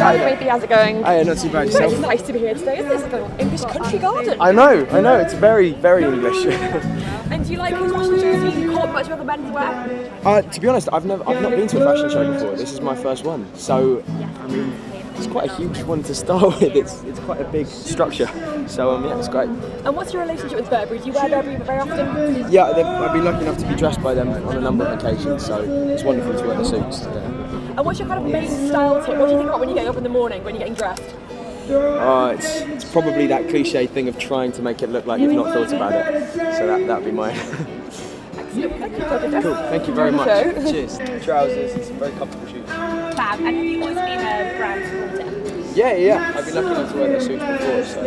Hi, baby, how's it going? Hi, not too bad yourself. It's nice to be here today, isn't it? It's like an English country garden. I know, it's very, very English. And do you like his fashion shows? Have you caught much of the men's wear? To be honest, I've not been to a fashion show before. This is my first one, so I mean, it's quite a huge one to start with. It's quite a big structure, so yeah, it's great. And what's your relationship with Burberry? Do you wear Burberry very often? Yeah, I've been lucky enough to be dressed by them on a number of occasions, so it's wonderful to wear the suits. And what's your kind of main style tip? What do you think about when you get up in the morning, when you're getting dressed? It's probably that cliche thing of trying to make it look like you've not thought about it. So that'd be mine. Excellent. Cool. Thank you very much. Cheers. Trousers and some very comfortable shoes. Fab. And have you always been a brand supporter? Yeah. I've been lucky enough to wear their suits before. So.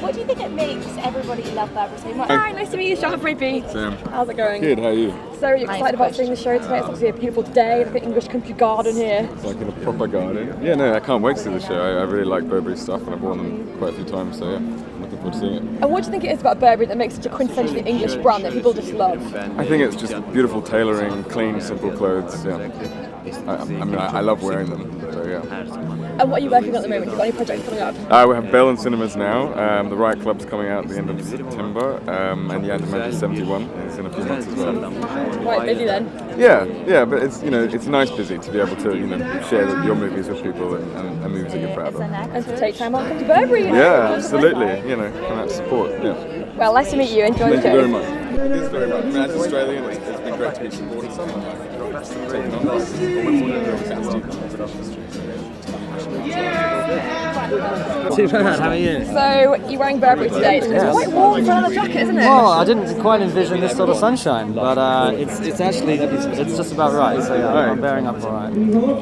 What do you think it makes everybody love Burberry so much? Hi, nice to meet you, Sean Baby. Sam. How's it going? Good, how are you? So are you excited about seeing the show today? It's obviously a beautiful day, like an English country garden here. It's like in a proper garden. Yeah, no, I can't wait to see the show. I really like Burberry stuff and I've worn them quite a few times, so yeah, I'm looking forward to seeing it. And what do you think it is about Burberry that makes such a quintessentially English brand that people just love? I think it's just beautiful tailoring, clean, simple clothes, yeah. I love wearing them, so yeah. And what are you working on at the moment? Have you got any projects coming up? We have Bell in cinemas now, the Riot Club's coming out at the end of September, and yeah, Dimension 71 is in a few months as well. Quite busy then. Yeah, but it's it's nice busy to be able to share your movies with people and movies that you're proud of. And to take time out to come to Burberry. Yeah, absolutely. Come out to support. Yeah. Well, nice to meet you. Enjoy the Thank you show. very much. It is very much. I mean, as Australian, it's been great to be supported. Taking on Too bad, how are you? So, you're wearing Burberry today. It's quite warm for another jacket, isn't it? Well, I didn't quite envision this sort of sunshine, but it's actually it's just about right. So yeah, I'm bearing up all right.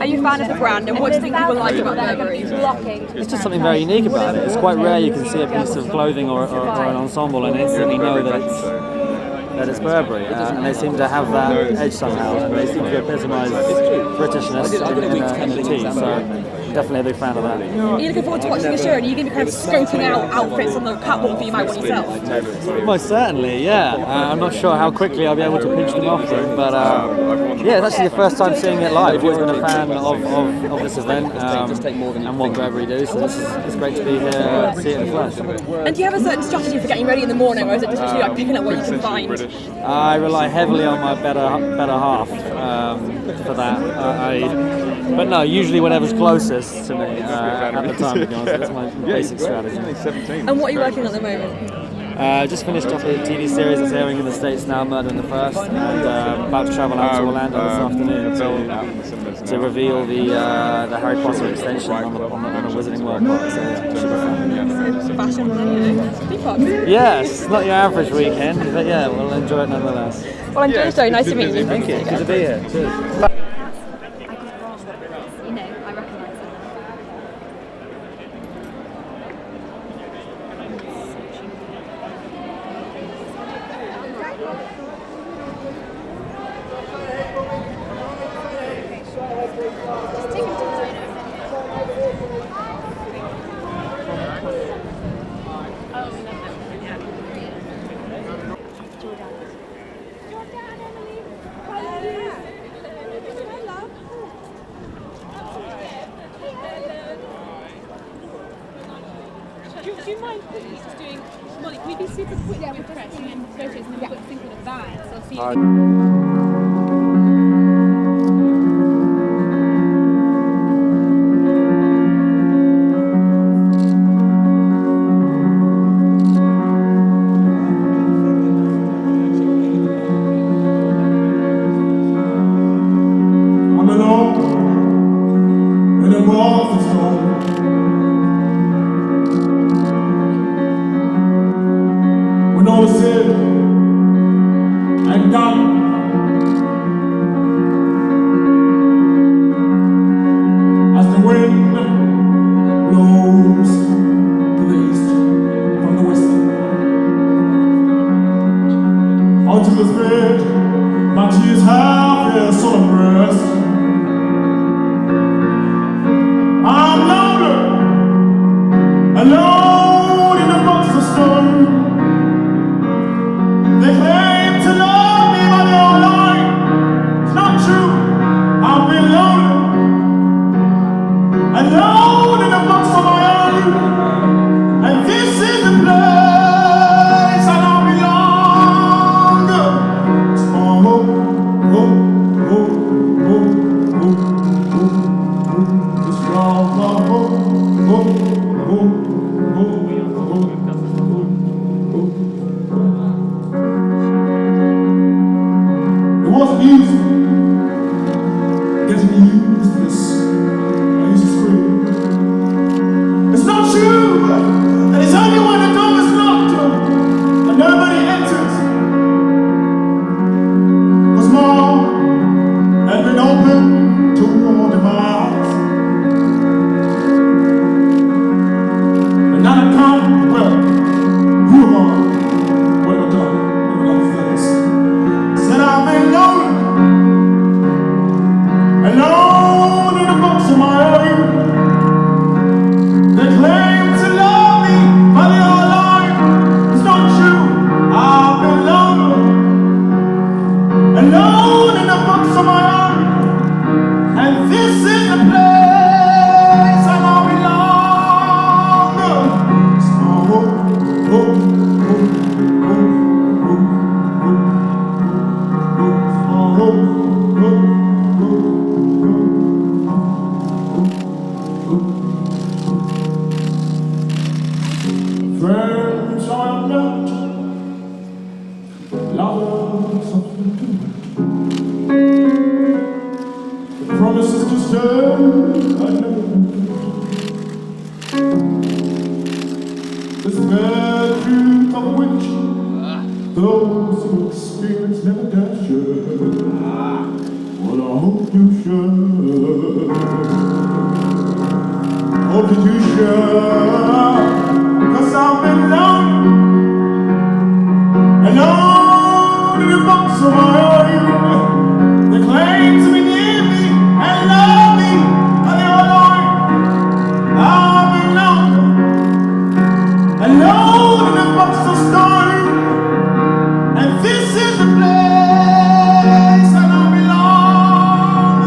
Are you a fan of the brand, and what do you think people like about Burberry? It's just something very unique about it. It's quite rare you can see a piece of clothing or an ensemble and instantly know that it's Burberry, and they seem to have that edge somehow. They seem to epitomise Britishness in a tee. So. Definitely a big fan of that. Are you looking forward to watching the show? And are you going to be kind of scoping out outfits on the catwalk that you might want yourself? Most certainly, yeah. I'm not sure how quickly I'll be able to pinch them off them, but yeah, it's actually the first time seeing it live. I've always been a fan of this event and what Burberry do, so it's great to be here to see it in the flesh. And do you have a certain strategy for getting ready in the morning, or is it just literally like picking up what you can find? I rely heavily on my better half for that. But no, usually whatever's closest to me at the time, to be honest. That's my basic strategy. And what are you working on at the moment? Just finished off a TV series that's airing in the States now, Murder in the First, and about to travel out to Orlando this afternoon to reveal the Harry Potter extension on the Wizarding World Park. So yeah, should be fun. Fashion, yes, not your average weekend, but yeah, we'll enjoy it nonetheless. Well, enjoy the show. Nice to meet you. Thank you. Good to be here. Cheers. Do you mind quickly just doing, Molly, can we be super quick with pressing and photos and then we've got to think of the van, so I'll see you. All is said and done. As the wind blows to the east from the west, onto this bed, my tears have their solemn rest. I'm lonely, alone in the monster storm. They claim to love me, but they're all lying. It's not true. I've been lonely, alone in a box of my own, and this is the place I now belong. It's my home, home, home, home, home, home, home. It's my home, home, home, home, home, home. It wasn't easy getting used to this. I used to scream. It's not true that it's only when the door is locked and nobody enters. 'Cause my heart had been open to your demise. And now I come, well, who am I? What have I done? What have I done this? Said I've been lonely, alone in a box of my own. They claim to love me, but they all lie. It's not true. I've been lonely, alone in a box of my own, and this is the place I now belong. It's my home, home, home, home, home, home, home. It's my home, home, home, home, home. Friends I have met, lovers often do. The promises to stay, I never do. This bad truth of which those who experience never dare share. Well, I hope you share. Hope that you share. 'Cause I've been lonely, alone in a box of my own. They claim to be near me and love me, but they all lie. I've been lonely, alone in a box of stone, and this is the place I now belong.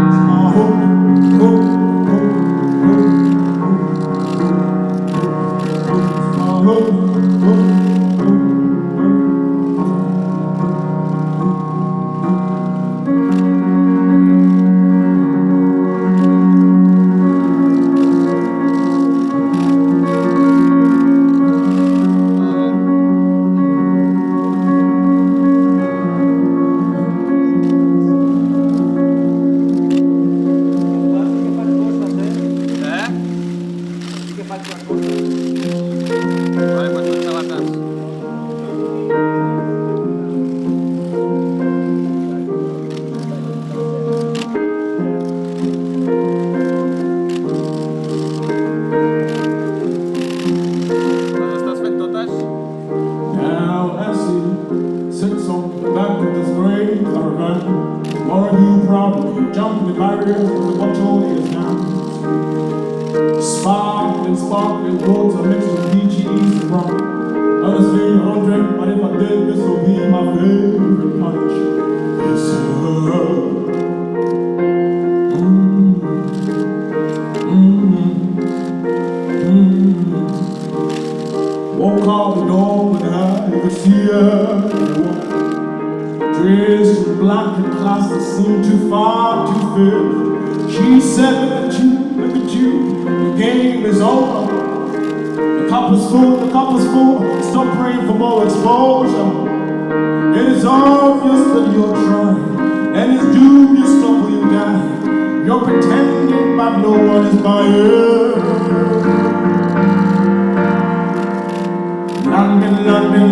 It's my home, home, home, home, home, home, home, Now as he sits on the back of this great caravan, more of you probably jumping the barriers of the bottle is now. Sparkling water mixed with peaches and rum. Honestly, I don't drink, but if I did, this would be my favorite punch. Yes, sir. Walk out the door with her, you could see her dressed in black and class that seemed too far to fit. She said, look at you, the game is over. The cup is full, stop praying for more exposure. It is obvious that you're trying, and it's dubious stop when you die. You're pretending, but no one is buying.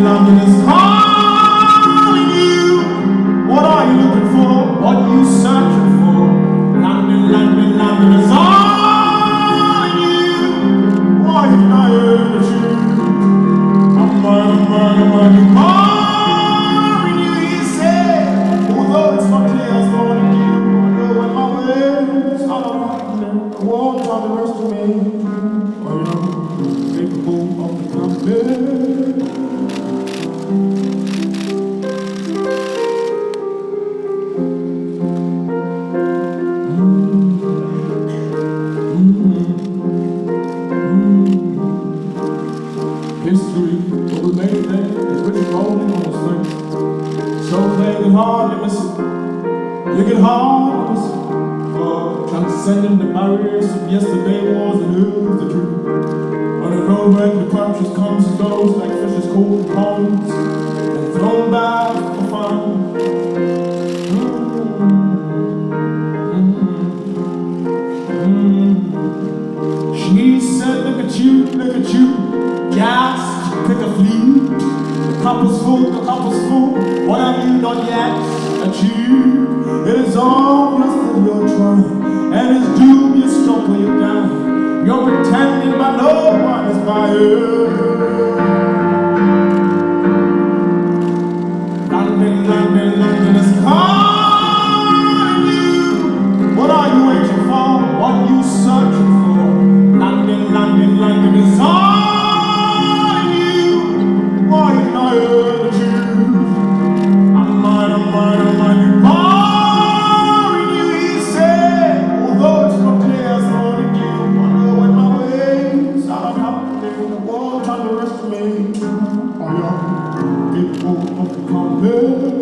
London is calling you. What are you looking for? What are you searching for? London is calling you. Why did I hear the truth? I'm calling you, he said. Although it's not clear as what to do, I know when my words are not happening. I won't underestimate you. I am capable of the company. make it hard. Transcending the barriers of yesterday was and is the truth. On the road where the purchase comes and goes like fishes cold ponds and thrown back for fun. She said, look at you, gas, pick a flea. The cup is full, what have you done yet? Achieve. It is obvious that you're trying, and it's dubious to pull you down. You're pretending, but no one is by you. London is calling you. What are you waiting for? What are you searching for? London is calling you. Why you not heard the truth? I'm mine, you boring you, he said. Although it's not clear as morning dew, wonder when my ways are happening. The world trying to underestimate how young people come here.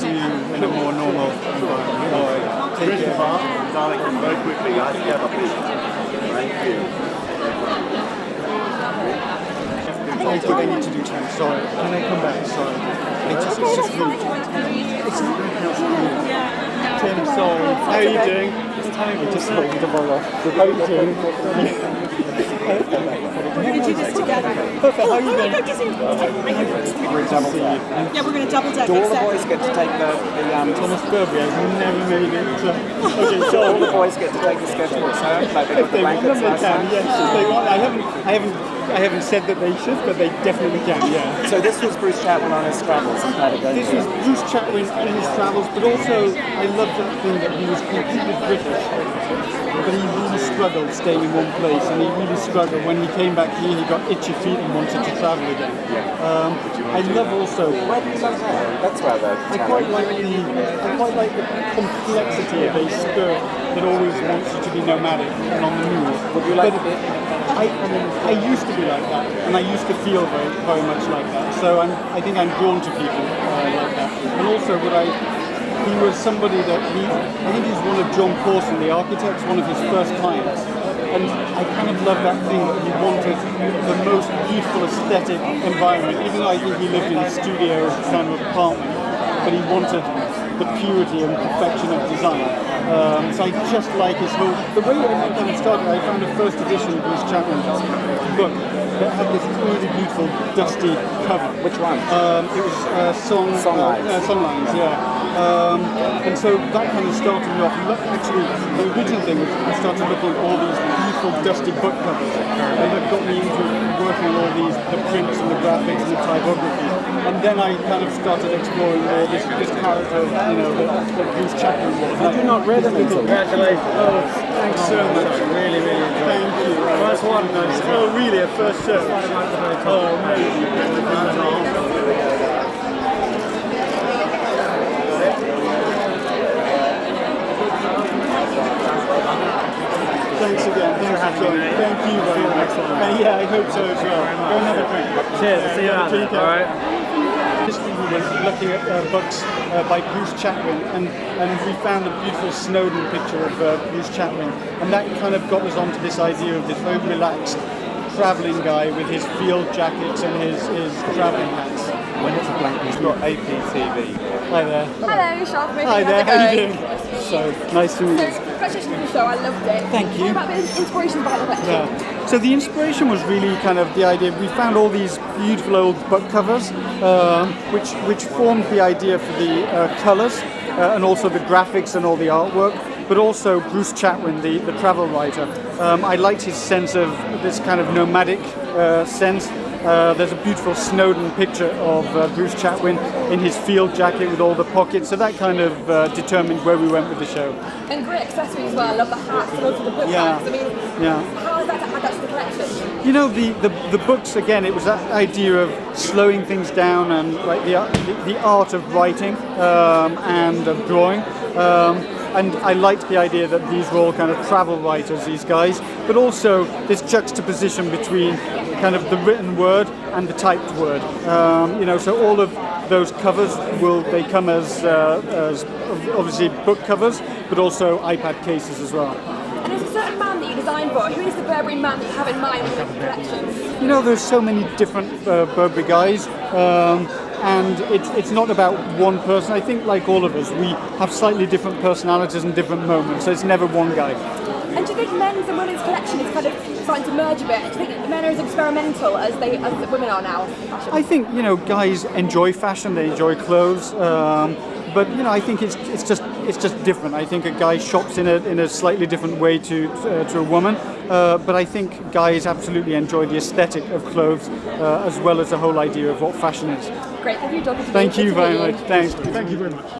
see you in a more normal environment. Take care. Very quickly, guys. Thank you. Thank you. They need to do time. Sorry. Can I come back? Sorry. It's just rude. It's not rude. Tim, sorry. How are you doing? I just hold the ball off. How are you doing? We're going to do this together. Perfect. How are you doing? We're double deck. Yeah, we're going to double deck. Do all the boys get to take the Thomas Burberry, I've never made it. Okay, so all the boys get to take the schedule, sir? Like they got the blankets last can, night? yes. If they want. I haven't said that they should, but they definitely can, yeah. So this was Bruce Chapman on his travels. This was Bruce Chapman in his travels, but also I loved that thing that he was completely British, but he really struggled staying in one place, and he really struggled. When he came back here, he got itchy feet and wanted to travel again. I love also. Why do you love that? That's rather. I quite like the complexity of a spirit that always wants you to be nomadic and on the move. Would you like it? I used to be like that, and I used to feel very, very much like that. So I think I'm drawn to people like that. And also, he was somebody that I think he's one of John Pawson, the architect's one of his first clients. And I kind of love that thing that he wanted the most beautiful aesthetic environment, even though I think he lived in a studio kind of apartment, but he wanted the purity and perfection of design. So I just like his whole, the way it started, I found a first edition of Bruce Chapman book that had this really beautiful dusty cover. Which one? It was Songlines, yeah. And so that kind of started me off. Actually, the original thing was I started looking at all these beautiful dusty book covers, and that got me into working on all these, the prints and the graphics and the typography. And then I kind of started exploring this character, that Bruce Chapman was. Did you not read them? Congratulations. Oh, thanks so much. Really, really enjoyed it. Thank you. First one. Oh, really? A first show? Oh, amazing. Thanks again. Thanks for joining. Thank you very much. And yeah, I hope so as well. Go and have a drink. Cheers. See you later. All right. We were looking at books by Bruce Chapman, and we found a beautiful Snowden picture of Bruce Chapman, and that kind of got us onto this idea of this very relaxed travelling guy with his field jackets and his travelling hats. When it's a blank, he's got APTV. Hi there. Hello, Sharpie. Hi there, how you doing? So nice to meet you. Congratulations on the show, I loved it. Thank you. What about the inspiration behind the collection? Yeah. So the inspiration was really kind of the idea. We found all these beautiful old book covers, which formed the idea for the colours and also the graphics and all the artwork. But also Bruce Chapman, the travel writer. I liked his sense of this kind of nomadic sense. There's a beautiful Snowden picture of Bruce Chapman in his field jacket with all the pockets, so that kind of determined where we went with the show. And great accessories as well. I love the hats and also the book bags. I mean, how is that to add that to the collection? You know, the books, again, it was that idea of slowing things down and like the art of writing and of drawing. And I liked the idea that these were all kind of travel writers, these guys, but also this juxtaposition between kind of the written word and the typed word. So all of those covers they come as obviously book covers, but also iPad cases as well. And there's a certain man that you designed for. Who is the Burberry man that you have in mind for the collections? You know, there's so many different Burberry guys. And it's not about one person. I think, like all of us, we have slightly different personalities and different moments, so it's never one guy. And do you think men's and women's collection is kind of starting to merge a bit? Do you think men are as experimental as the women are now? I think, guys enjoy fashion, they enjoy clothes, but I think it's just different. I think a guy shops in a slightly different way to a woman, but I think guys absolutely enjoy the aesthetic of clothes as well as the whole idea of what fashion is. Great, thank you, Dr. Thank you very much. Thanks. Thank you very much.